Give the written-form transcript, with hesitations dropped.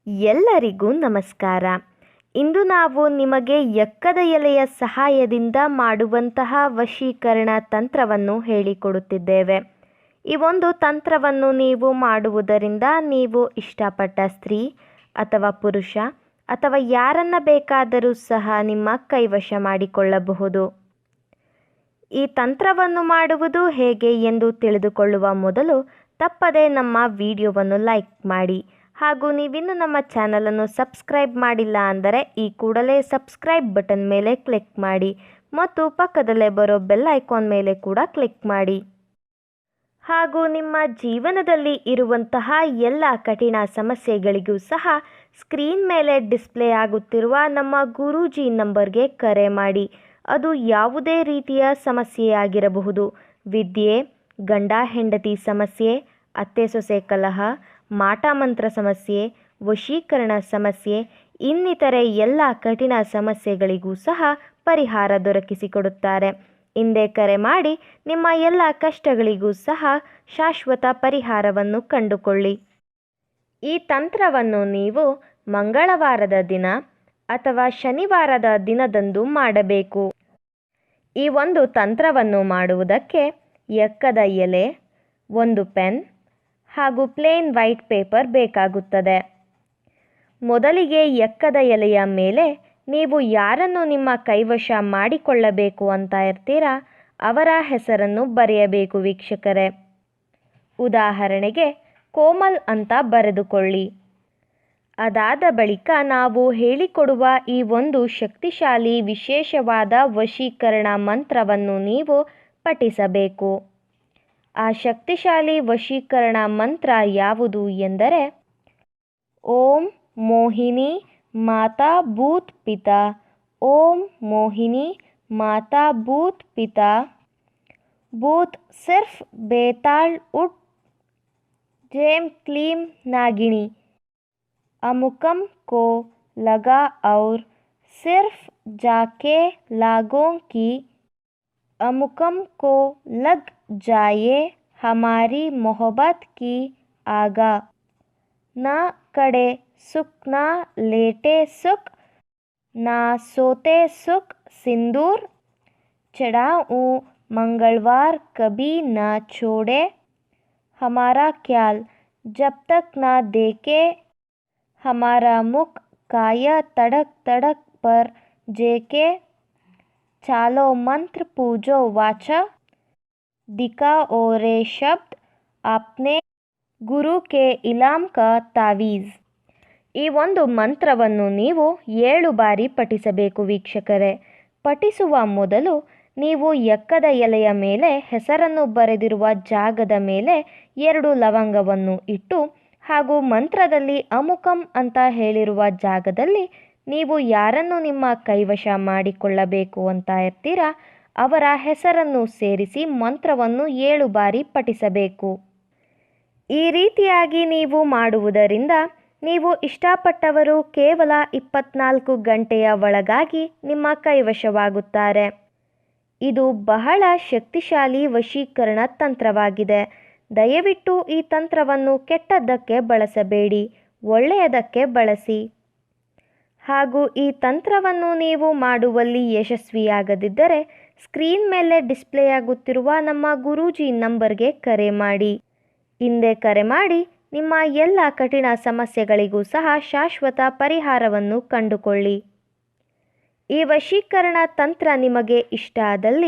ಎಲ್ಲರಿಗೂ ನಮಸ್ಕಾರ. ಇಂದು ನಾವು ನಿಮಗೆ ಎಕ್ಕದ ಎಲೆಯ ಸಹಾಯದಿಂದ ಮಾಡುವಂತಹ ವಶೀಕರಣ ತಂತ್ರವನ್ನು ಹೇಳಿಕೊಡುತ್ತಿದ್ದೇವೆ. ಈ ಒಂದು ತಂತ್ರವನ್ನು ನೀವು ಮಾಡುವುದರಿಂದ ನೀವು ಇಷ್ಟಪಟ್ಟ ಸ್ತ್ರೀ ಅಥವಾ ಪುರುಷ ಅಥವಾ ಯಾರನ್ನ ಬೇಕಾದರೂ ಸಹ ನಿಮ್ಮ ಕೈವಶ ಮಾಡಿಕೊಳ್ಳಬಹುದು. ಈ ತಂತ್ರವನ್ನು ಮಾಡುವುದು ಹೇಗೆ ಎಂದು ತಿಳಿದುಕೊಳ್ಳುವ ಮೊದಲು ತಪ್ಪದೆ ನಮ್ಮ ವಿಡಿಯೋವನ್ನು ಲೈಕ್ ಮಾಡಿ. ಹಾಗೂ ನೀವಿನ್ನು ನಮ್ಮ ಚಾನಲನ್ನು ಸಬ್ಸ್ಕ್ರೈಬ್ ಮಾಡಿಲ್ಲ ಅಂದರೆ ಈ ಕೂಡಲೇ ಸಬ್ಸ್ಕ್ರೈಬ್ ಬಟನ್ ಮೇಲೆ ಕ್ಲಿಕ್ ಮಾಡಿ ಮತ್ತು ಪಕ್ಕದಲ್ಲೇ ಬರೋ ಬೆಲ್ ಐಕಾನ್ ಮೇಲೆ ಕೂಡ ಕ್ಲಿಕ್ ಮಾಡಿ. ಹಾಗೂ ನಿಮ್ಮ ಜೀವನದಲ್ಲಿ ಇರುವಂತಹ ಎಲ್ಲ ಕಠಿಣ ಸಮಸ್ಯೆಗಳಿಗೂ ಸಹ ಸ್ಕ್ರೀನ್ ಮೇಲೆ ಡಿಸ್ಪ್ಲೇ ಆಗುತ್ತಿರುವ ನಮ್ಮ ಗುರೂಜಿ ನಂಬರ್ಗೆ ಕರೆ ಮಾಡಿ. ಅದು ಯಾವುದೇ ರೀತಿಯ ಸಮಸ್ಯೆಯಾಗಿರಬಹುದು. ವಿದ್ಯೆ, ಗಂಡ ಹೆಂಡತಿ ಸಮಸ್ಯೆ, ಅತ್ತೆ ಸೊಸೆ ಕಲಹ, ಮಾಟಮಂತ್ರ ಸಮಸ್ಯೆ, ವಶೀಕರಣ ಸಮಸ್ಯೆ, ಇನ್ನಿತರೆ ಎಲ್ಲ ಕಠಿಣ ಸಮಸ್ಯೆಗಳಿಗೂ ಸಹ ಪರಿಹಾರ ದೊರಕಿಸಿಕೊಡುತ್ತಾರೆ. ಹಿಂದೆ ಕರೆ ಮಾಡಿ ನಿಮ್ಮ ಎಲ್ಲ ಕಷ್ಟಗಳಿಗೂ ಸಹ ಶಾಶ್ವತ ಪರಿಹಾರವನ್ನು ಕಂಡುಕೊಳ್ಳಿ. ಈ ತಂತ್ರವನ್ನು ನೀವು ಮಂಗಳವಾರದ ದಿನ ಅಥವಾ ಶನಿವಾರದ ದಿನದಂದು ಮಾಡಬೇಕು. ಈ ಒಂದು ತಂತ್ರವನ್ನು ಮಾಡುವುದಕ್ಕೆ ಎಕ್ಕದ ಎಲೆ, ಒಂದು ಪೆನ್ ಹಾಗೂ ಪ್ಲೇನ್ ವೈಟ್ ಪೇಪರ್ ಬೇಕಾಗುತ್ತದೆ. ಮೊದಲಿಗೆ ಎಕ್ಕದ ಎಲೆಯ ಮೇಲೆ ನೀವು ಯಾರನ್ನು ನಿಮ್ಮ ಕೈವಶ ಮಾಡಿಕೊಳ್ಳಬೇಕು ಅಂತ ಇರ್ತೀರಾ ಅವರ ಹೆಸರನ್ನು ಬರೆಯಬೇಕು ವೀಕ್ಷಕರೇ. ಉದಾಹರಣೆಗೆ ಕೋಮಲ್ ಅಂತ ಬರೆದುಕೊಳ್ಳಿ. ಅದಾದ ಬಳಿಕ ನಾವು ಹೇಳಿಕೊಡುವ ಈ ಒಂದು ಶಕ್ತಿಶಾಲಿ ವಿಶೇಷವಾದ ವಶೀಕರಣ ಮಂತ್ರವನ್ನು ನೀವು ಪಠಿಸಬೇಕು. ಆ ಶಕ್ತಿಶಾಲಿ ವಶೀಕರಣ ಮಂತ್ರ ಯಾವುದು ಎಂದರೆ ಓಂ ಮೋಹಿನಿ ಮಾತಾ ಭೂತ್ ಪಿತಾ, ಓಂ ಮೋಹಿನಿ ಮಾತಾ ಭೂತ್ ಪಿತಾ, ಭೂತ್ ಸಿರ್ಫ್ ಬೇತಾಳ್ ಉಟ್ जेम क्लीम नागिनी, अमुकम को लगा और सिर्फ जाके लागों की, अमुकम को लग जाए हमारी मोहब्बत की आगा, ना कड़े सुख ना लेटे सुख, ना सोते सुख सिंदूर, चढ़ाऊँ मंगलवार कभी ना छोड़े, हमारा ख्याल जब तक ना देखे, हमारा मुख काया तड़क तड़क पर जेके, चालो मंत्र पूजो वाचा, दिखाओ रे शब्द आपने ಗುರು ಕೆ ಇಲಾಮ್ ಕಾ ತಾವೀಜ್. ಈ ಒಂದು ಮಂತ್ರವನ್ನು ನೀವು 7 ಬಾರಿ ಪಠಿಸಬೇಕು ವೀಕ್ಷಕರೇ. ಪಠಿಸುವ ಮೊದಲು ನೀವು ಎಕ್ಕದ ಎಲೆಯ ಮೇಲೆ ಹೆಸರನ್ನು ಬರೆದಿರುವ ಜಾಗದ ಮೇಲೆ 2 ಲವಂಗವನ್ನು ಇಟ್ಟು ಹಾಗೂ ಮಂತ್ರದಲ್ಲಿ ಅಮುಕಂ ಅಂತ ಹೇಳಿರುವ ಜಾಗದಲ್ಲಿ ನೀವು ಯಾರನ್ನು ನಿಮ್ಮ ಕೈವಶ ಮಾಡಿಕೊಳ್ಳಬೇಕು ಅಂತ ಇರ್ತೀರಾ ಅವರ ಹೆಸರನ್ನು ಸೇರಿಸಿ ಮಂತ್ರವನ್ನು 7 ಬಾರಿ ಪಠಿಸಬೇಕು. ಈ ರೀತಿಯಾಗಿ ನೀವು ಮಾಡುವುದರಿಂದ ನೀವು ಇಷ್ಟಪಟ್ಟವರು ಕೇವಲ 24 ಗಂಟೆಯ ಒಳಗಾಗಿ ನಿಮ್ಮ ಕೈವಶವಾಗುತ್ತಾರೆ. ಇದು ಬಹಳ ಶಕ್ತಿಶಾಲಿ ವಶೀಕರಣ ತಂತ್ರವಾಗಿದೆ. ದಯವಿಟ್ಟು ಈ ತಂತ್ರವನ್ನು ಕೆಟ್ಟದ್ದಕ್ಕೆ ಬಳಸಬೇಡಿ, ಒಳ್ಳೆಯದಕ್ಕೆ ಬಳಸಿ. ಹಾಗೂ ಈ ತಂತ್ರವನ್ನು ನೀವು ಮಾಡುವಲ್ಲಿ ಯಶಸ್ವಿಯಾಗದಿದ್ದರೆ ಸ್ಕ್ರೀನ್ ಮೇಲೆ ಡಿಸ್ಪ್ಲೇ ಆಗುತ್ತಿರುವ ನಮ್ಮ ಗುರೂಜಿ ನಂಬರ್ಗೆ ಕರೆ ಮಾಡಿ. ಹಿಂದೆ ಕರೆ ಮಾಡಿ ನಿಮ್ಮ ಎಲ್ಲ ಕಠಿಣ ಸಮಸ್ಯೆಗಳಿಗೂ ಸಹ ಶಾಶ್ವತ ಪರಿಹಾರವನ್ನು ಕಂಡುಕೊಳ್ಳಿ. ಈ ವಶೀಕರಣ ತಂತ್ರ ನಿಮಗೆ ಇಷ್ಟ ಆದಲ್ಲಿ